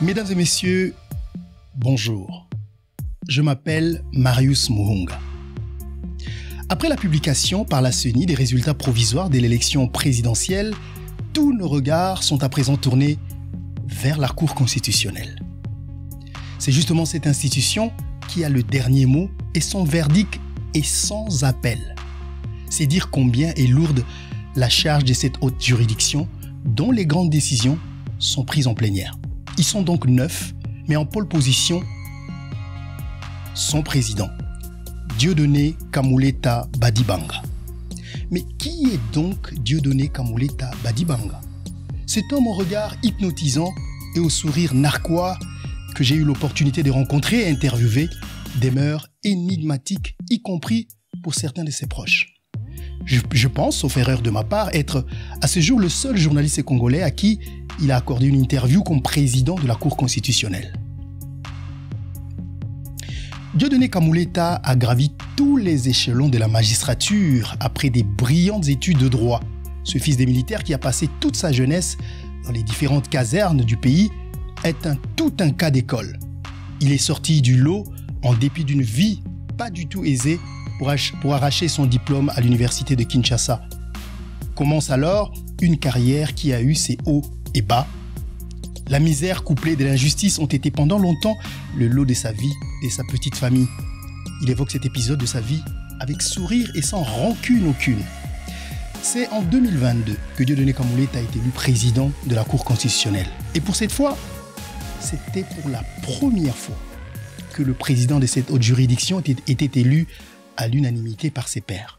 Mesdames et messieurs, bonjour. Je m'appelle Marius Muhunga. Après la publication par la CENI des résultats provisoires de l'élection présidentielle, tous nos regards sont à présent tournés vers la Cour constitutionnelle. C'est justement cette institution qui a le dernier mot et son verdict est sans appel. C'est dire combien est lourde la charge de cette haute juridiction dont les grandes décisions sont prises en plénière. Ils sont donc 9, mais en pole position, son président, Dieudonné Kamuleta Badibanga. Mais qui est donc Dieudonné Kamuleta Badibanga? Cet homme au regard hypnotisant et au sourire narquois que j'ai eu l'opportunité de rencontrer et interviewer demeure énigmatique, y compris pour certains de ses proches. Je pense, sauf erreur de ma part, être à ce jour le seul journaliste congolais à qui il a accordé une interview comme président de la Cour constitutionnelle. Dieudonné Kamuleta a gravi tous les échelons de la magistrature après des brillantes études de droit. Ce fils des militaires qui a passé toute sa jeunesse dans les différentes casernes du pays est tout un cas d'école. Il est sorti du lot en dépit d'une vie pas du tout aisée pour arracher son diplôme à l'université de Kinshasa. Commence alors une carrière qui a eu ses hauts et bas. La misère couplée de l'injustice ont été pendant longtemps le lot de sa vie et sa petite famille. Il évoque cet épisode de sa vie avec sourire et sans rancune aucune. C'est en 2022 que Dieudonné Kamuleta a été élu président de la Cour constitutionnelle. Et pour cette fois, c'était pour la première fois que le président de cette haute juridiction était élu à l'unanimité par ses pairs.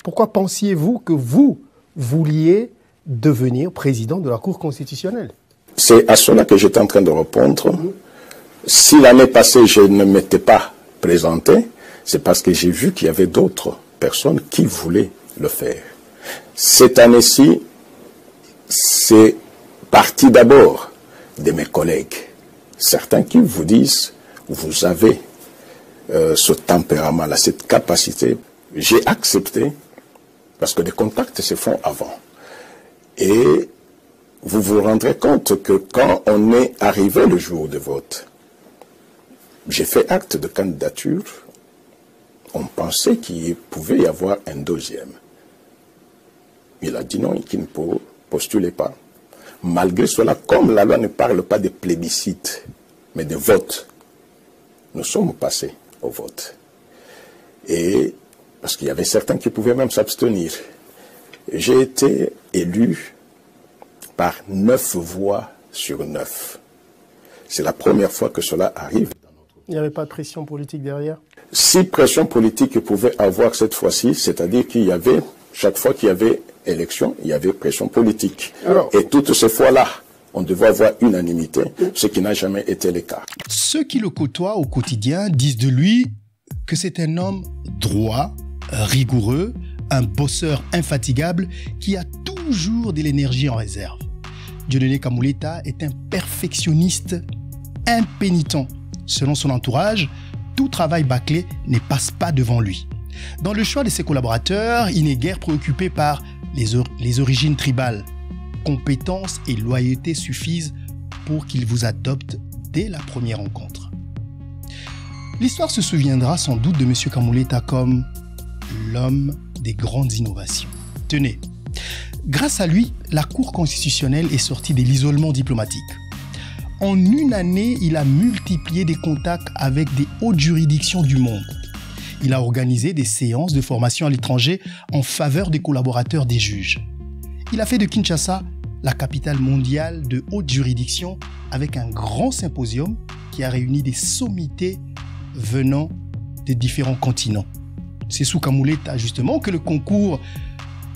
Pourquoi pensiez-vous que vous vouliez devenir président de la Cour constitutionnelle? C'est à cela que j'étais en train de répondre. Si l'année passée, je ne m'étais pas présenté, c'est parce que j'ai vu qu'il y avait d'autres personnes qui voulaient le faire. Cette année-ci, c'est parti d'abord de mes collègues. Certains qui vous disent, vous avez ce tempérament-là, cette capacité. J'ai accepté parce que des contacts se font avant. Et vous vous rendrez compte que quand on est arrivé le jour de vote, j'ai fait acte de candidature. On pensait qu'il pouvait y avoir un deuxième. Il a dit non, qu'il ne postulait pas. Malgré cela, comme la loi ne parle pas de plébiscite, mais de vote, nous sommes passés au vote. Et parce qu'il y avait certains qui pouvaient même s'abstenir. J'ai été élu par 9 voix sur 9. C'est la première fois que cela arrive. Il n'y avait pas de pression politique derrière? Si pression politique pouvait avoir cette fois-ci, c'est-à-dire qu'il y avait, chaque fois qu'il y avait élection, il y avait pression politique. Alors, et toutes ces fois-là, on devait avoir unanimité, ce qui n'a jamais été le cas. Ceux qui le côtoient au quotidien disent de lui que c'est un homme droit, rigoureux, un bosseur infatigable qui a toujours de l'énergie en réserve. Dieudonné Kamuleta est un perfectionniste impénitent. Selon son entourage, tout travail bâclé ne passe pas devant lui. Dans le choix de ses collaborateurs, il n'est guère préoccupé par les origines tribales. Compétence et loyauté suffisent pour qu'il vous adopte dès la première rencontre. L'histoire se souviendra sans doute de M. Kamuleta comme l'homme des grandes innovations. Tenez, grâce à lui, la Cour constitutionnelle est sortie de l'isolement diplomatique. En une année, il a multiplié des contacts avec des hautes juridictions du monde. Il a organisé des séances de formation à l'étranger en faveur des collaborateurs des juges. Il a fait de Kinshasa la capitale mondiale de haute juridiction avec un grand symposium qui a réuni des sommités venant des différents continents. C'est sous Kamuleta justement que le concours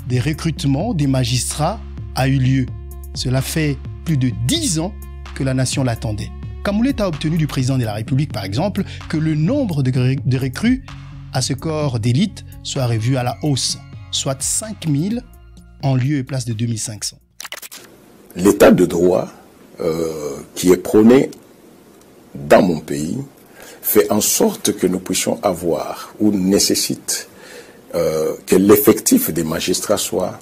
des recrutements des magistrats a eu lieu. Cela fait plus de 10 ans que la nation l'attendait. Kamuleta a obtenu du président de la République, par exemple, que le nombre de recrues à ce corps d'élite soit revu à la hausse, soit 5000 en lieu et place de 2500. L'état de droit qui est prôné dans mon pays fait en sorte que nous puissions avoir ou nécessite que l'effectif des magistrats soit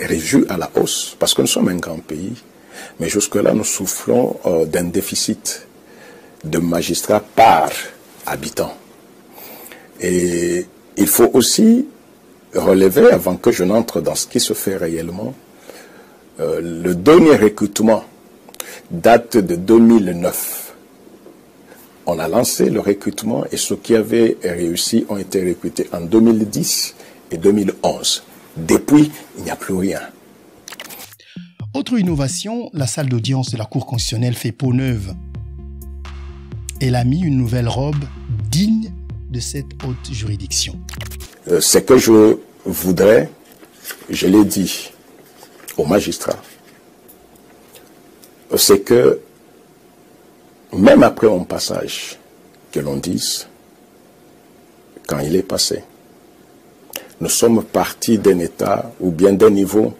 revu à la hausse, parce que nous sommes un grand pays Mais jusque-là, nous souffrons d'un déficit de magistrats par habitant. Et il faut aussi relever, avant que je n'entre dans ce qui se fait réellement, le dernier recrutement date de 2009. On a lancé le recrutement et ceux qui avaient réussi ont été recrutés en 2010 et 2011. Depuis, il n'y a plus rien. Autre innovation, la salle d'audience de la Cour constitutionnelle fait peau neuve. Elle a mis une nouvelle robe digne de cette haute juridiction. Ce que je voudrais, je l'ai dit aux magistrats, c'est que même après mon passage, que l'on dise, quand il est passé, nous sommes partis d'un état ou bien d'un niveau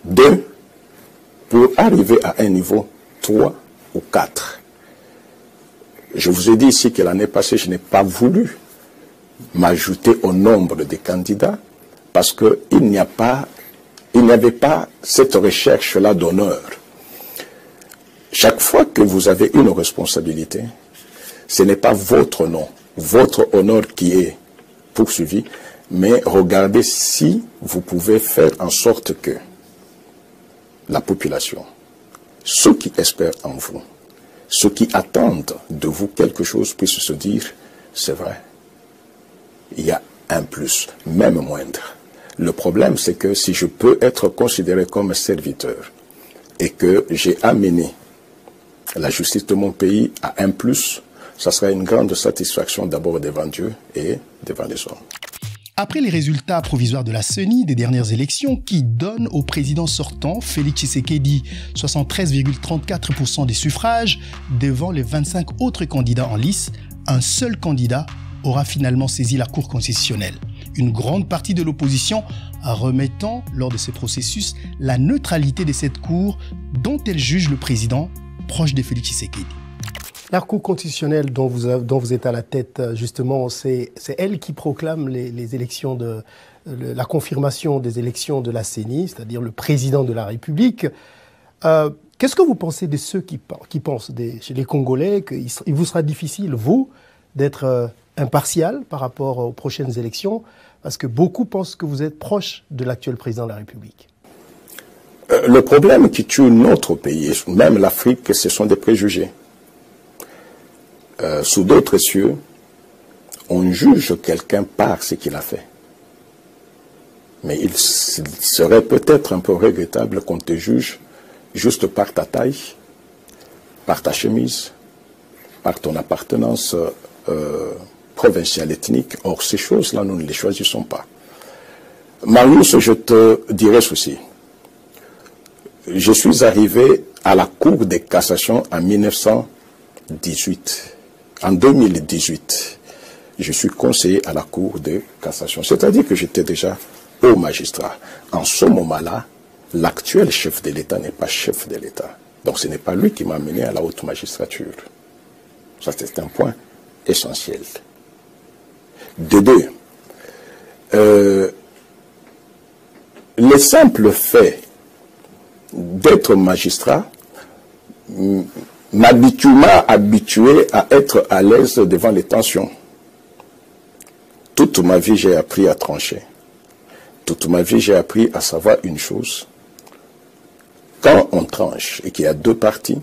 2 pour arriver à un niveau 3 ou 4. Je vous ai dit ici que l'année passée, je n'ai pas voulu m'ajouter au nombre des candidats parce qu'il n'y avait pas cette recherche-là d'honneur. Chaque fois que vous avez une responsabilité, ce n'est pas votre nom, votre honneur qui est poursuivi, mais regardez si vous pouvez faire en sorte que la population, ceux qui espèrent en vous, ceux qui attendent de vous quelque chose puissent se dire, c'est vrai, il y a un plus, même moindre. Le problème, c'est que si je peux être considéré comme serviteur et que j'ai amené la justice de mon pays à un plus, ça sera une grande satisfaction d'abord devant Dieu et devant les hommes. Après les résultats provisoires de la CENI des dernières élections qui donnent au président sortant, Félix Tshisekedi, 73,34% des suffrages devant les 25 autres candidats en lice, un seul candidat aura finalement saisi la Cour constitutionnelle. Une grande partie de l'opposition remettant, lors de ce processus, la neutralité de cette Cour dont elle juge le président proche de Félix Tshisekedi. La Cour constitutionnelle dont vous êtes à la tête, justement, c'est elle qui proclame les élections la confirmation des élections de la CENI, c'est-à-dire le président de la République. Qu'est-ce que vous pensez de ceux qui pensent, chez les Congolais, qu'il vous sera difficile, vous, d'être impartial par rapport aux prochaines élections, parce que beaucoup pensent que vous êtes proche de l'actuel président de la République? Le problème qui tue notre pays, même l'Afrique, ce sont des préjugés. Sous d'autres cieux, on juge quelqu'un par ce qu'il a fait. Mais il serait peut-être un peu regrettable qu'on te juge juste par ta taille, par ta chemise, par ton appartenance provinciale ethnique. Or, ces choses-là, nous ne les choisissons pas. Marius, je te dirais ceci. Je suis arrivé à la Cour de cassation en 1918. En 2018, je suis conseiller à la Cour de cassation. C'est-à-dire que j'étais déjà haut magistrat. En ce moment-là, l'actuel chef de l'État n'est pas chef de l'État. Donc ce n'est pas lui qui m'a mené à la haute magistrature. Ça, c'est un point essentiel. De deux, le simple fait d'être magistrat m'a habitué à être à l'aise devant les tensions. Toute ma vie, j'ai appris à trancher. Toute ma vie, j'ai appris à savoir une chose. Quand on tranche et qu'il y a deux parties,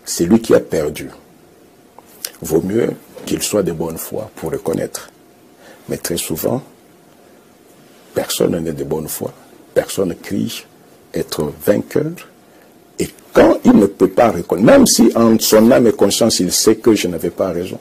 c'est lui qui a perdu. Vaut mieux qu'il soit de bonne foi pour le connaître. Mais très souvent, personne n'est de bonne foi. Personne crie être vainqueur. Et quand il ne peut pas reconnaître, même si en son âme et conscience, il sait que je n'avais pas raison,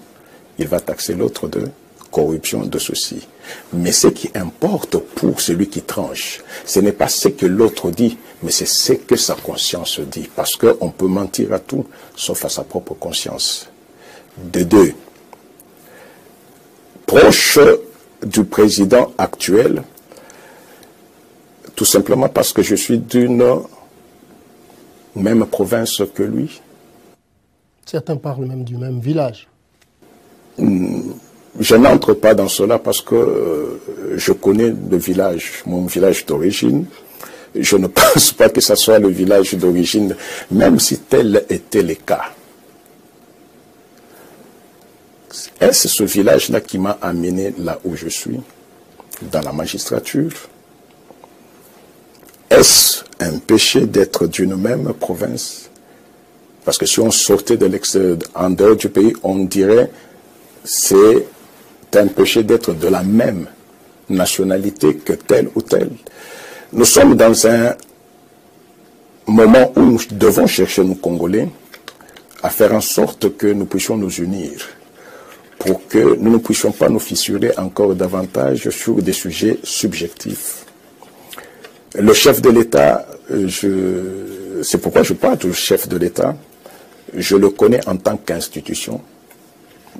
il va taxer l'autre de corruption, de ceci. Mais ce qui importe pour celui qui tranche, ce n'est pas ce que l'autre dit, mais c'est ce que sa conscience dit. Parce qu'on peut mentir à tout, sauf à sa propre conscience. De deux, proche du président actuel, tout simplement parce que je suis d'une même province que lui. Certains parlent même du même village. Je n'entre pas dans cela parce que je connais le village, mon village d'origine. je ne pense pas que ce soit le village d'origine, même si tel était le cas. Est-ce ce village-là qui m'a amené là où je suis, dans la magistrature? Est-ce un péché d'être d'une même province? Parce que si on sortait de l'extérieur, en dehors du pays, on dirait c'est un péché d'être de la même nationalité que tel ou tel. Nous sommes dans un moment où nous devons chercher, nous Congolais, à faire en sorte que nous puissions nous unir pour que nous ne puissions pas nous fissurer encore davantage sur des sujets subjectifs. Le chef de l'État, c'est pourquoi je parle du chef de l'État, je le connais en tant qu'institution.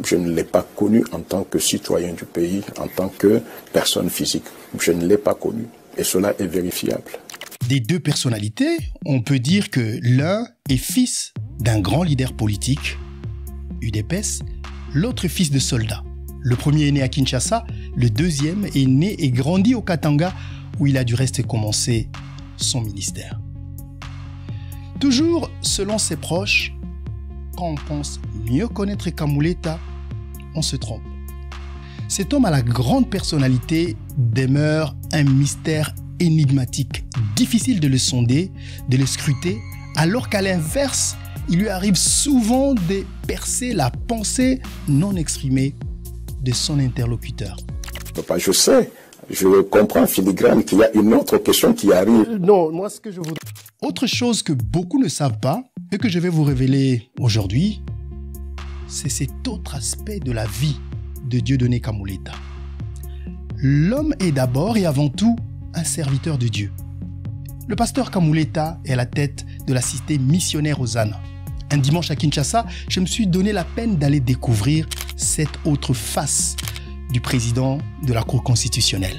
Je ne l'ai pas connu en tant que citoyen du pays, en tant que personne physique. Je ne l'ai pas connu. Et cela est vérifiable. Des deux personnalités, on peut dire que l'un est fils d'un grand leader politique, UDPS, l'autre fils de soldat. Le premier est né à Kinshasa, le deuxième est né et grandi au Katanga, où il a du reste commencé son ministère. Toujours selon ses proches, quand on pense mieux connaître Kamuleta, on se trompe. Cet homme à la grande personnalité demeure un mystère énigmatique, difficile de le sonder, de le scruter, alors qu'à l'inverse, il lui arrive souvent de percer la pensée non exprimée de son interlocuteur. Papa, je sais, je comprends filigrane qu'il y a une autre question qui arrive. Non, moi ce que je voudrais... Autre chose que beaucoup ne savent pas et que je vais vous révéler aujourd'hui, c'est cet autre aspect de la vie de Dieudonné Kamuleta. L'homme est d'abord et avant tout un serviteur de Dieu. Le pasteur Kamuleta est à la tête de la cité missionnaire Hosanna. Un dimanche à Kinshasa, je me suis donné la peine d'aller découvrir cette autre face du président de la Cour constitutionnelle.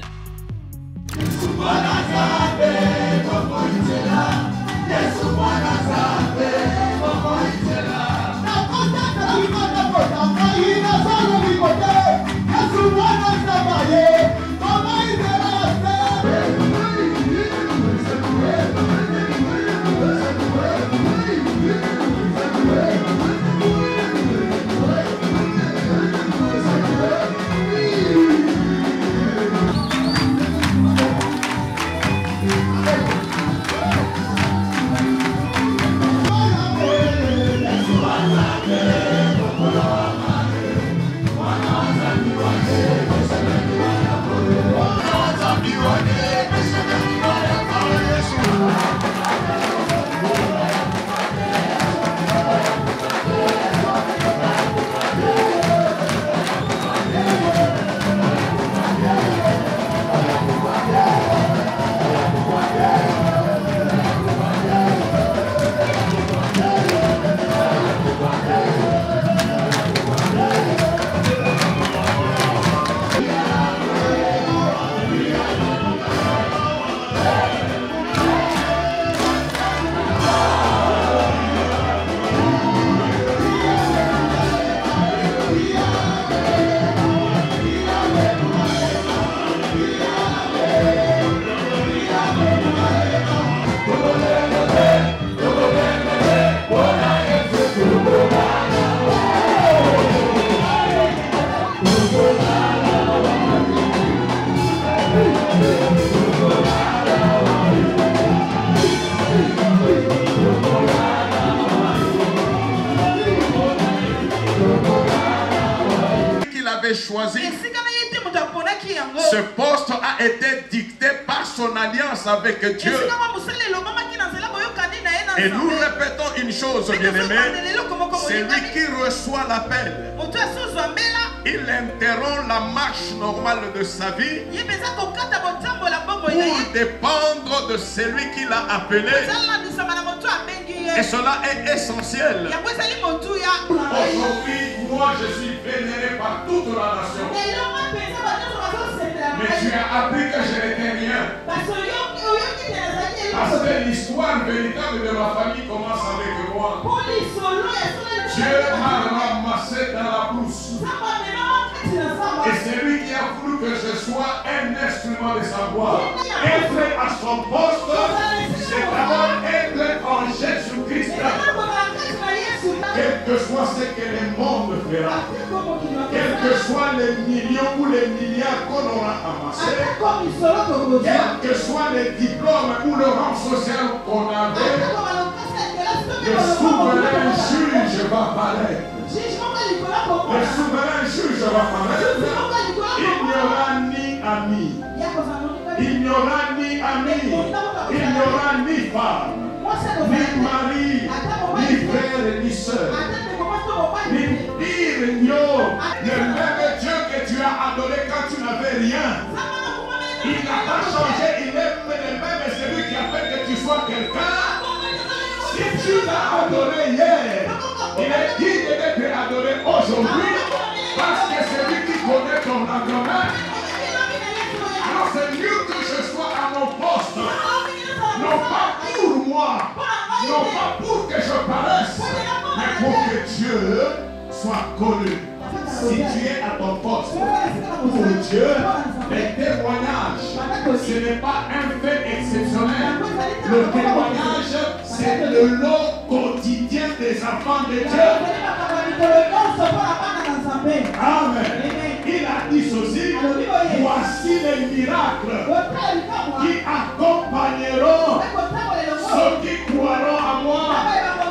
Choisi. Ce poste a été dicté par son alliance avec Dieu. Et nous répétons une chose, bien-aimé, c'est lui qui reçoit l'appel. Il interrompt la marche normale de sa vie pour dépendre de celui qui l'a appelé. Et cela est essentiel. Aujourd'hui, moi je suis vénéré par toute la nation. Mais tu as appris que je n'étais rien. Parce que l'histoire véritable de ma famille commence avec moi. Dieu m'a ramassé dans la brousse. Et c'est lui qui a voulu que je sois un instrument de sa gloire. Être à son poste, c'est d'abord être en Jésus-Christ. Quel que soit ce que le monde fera, quel que soient les millions ou les milliards qu'on aura amassés, quel que soit les diplômes ou le rang social qu'on avait, le souverain juge va paraître. Le souverain juge va paraître. Il n'y aura ni amis, il n'y aura ni amis, il n'y aura ni femme, ni mari, ni frère, ni soeur, ni pire, ni autre. Le même Dieu que tu as adoré quand tu n'avais rien, il n'a pas changé, il est le même, c'est lui qui a fait que tu sois quelqu'un. Si tu l'as adoré hier, il est digne d'être adoré aujourd'hui, parce que c'est lui qui connaît ton lendemain. Alors c'est mieux que je sois à mon poste, non pas pour moi, non pas pour que je paraisse, mais pour que Dieu soit connu. Si tu es à ton poste pour Dieu, les témoignages, ce n'est pas un fait exceptionnel. Le témoignage, c'est le lot quotidien des enfants de Dieu. Amen. Il a dit ceci, voici les miracles qui accompagneront ceux qui croiront à moi.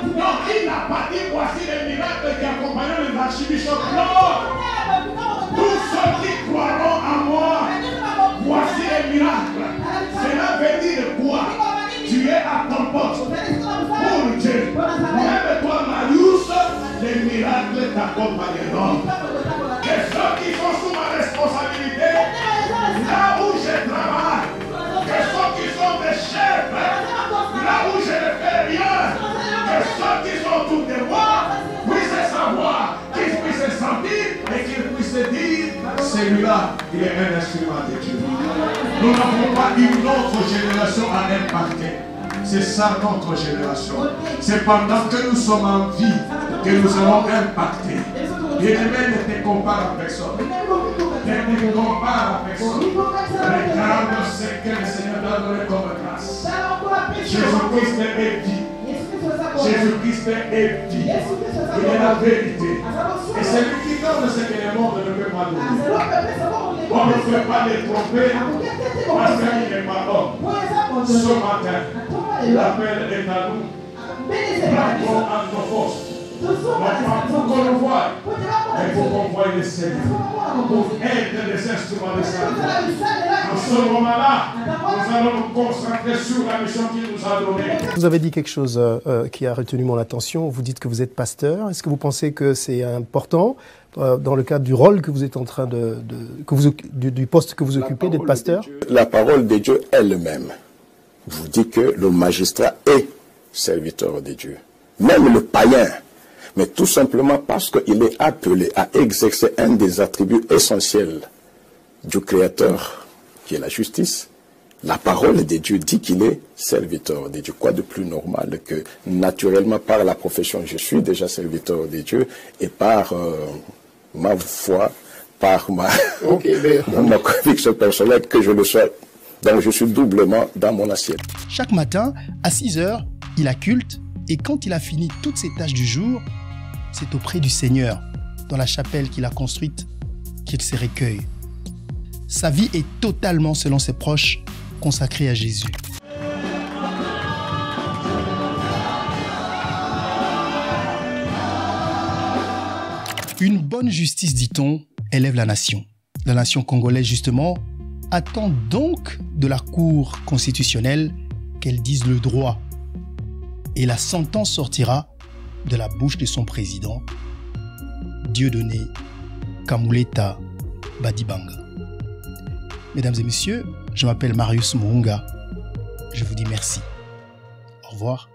Non, il n'a pas dit voici les miracles qui accompagneront les archibishops. Non, tous ceux qui croiront à moi, voici les miracles. Cela veut dire quoi? Tu es à ton poste pour Dieu. Même toi, Marius, les miracles t'accompagneront. Et ceux qui sont sous ma responsabilité, là où je travaille, que ceux qui sont des chefs, là où je ne fais rien, que ceux qui sont autour de moi puissent savoir, qu'ils puissent sentir et qu'ils puissent dire, celui-là, il est un instrument de Dieu. Nous n'avons pas une autre génération à impacter. C'est ça notre génération. C'est pendant que nous sommes en vie que nous allons impacter. Bien-aimé, ne te compare à personne. Ne te compare à personne. Regarde ce que le Seigneur t'a donné comme grâce. Jésus-Christ est vie. Jésus-Christ est vie. Il est la vérité. Et c'est lui qui donne ce que le monde ne peut pas donner. On ne peut pas les tromper parce qu'il n'est pas homme. Ce matin, l'appel est à nous. Bravo à nos postes. Non pas pour qu'on le voie, mais pour qu'on voie le Seigneur. Pour être des instruments de Seigneur. En ce moment-là, nous allons nous concentrer sur la mission qu'il nous a donnée. Vous avez dit quelque chose qui a retenu mon attention. Vous dites que vous êtes pasteur. Est-ce que vous pensez que c'est important dans le cadre du rôle que vous êtes en train du poste que vous occupez d'être pasteur? La parole de Dieu elle-même vous dit que le magistrat est serviteur de Dieu. Même le païen. Mais tout simplement parce qu'il est appelé à exercer un des attributs essentiels du Créateur, qui est la justice. La parole de Dieu dit qu'il est serviteur de Dieu. Quoi de plus normal que, naturellement, par la profession, je suis déjà serviteur de Dieu, et par ma foi, par ma conviction personnelle, que je le sois. Donc je suis doublement dans mon assiette. Chaque matin, à 6 heures, il a culte, et quand il a fini toutes ses tâches du jour, c'est auprès du Seigneur, dans la chapelle qu'il a construite, qu'il se recueille. Sa vie est totalement, selon ses proches, consacrée à Jésus. Une bonne justice, dit-on, élève la nation. La nation congolaise, justement, attend donc de la Cour constitutionnelle qu'elle dise le droit. Et la sentence sortira de la bouche de son président, Dieudonné Kamuleta Badibanga. Mesdames et messieurs, je m'appelle Marius Mounga. Je vous dis merci. Au revoir.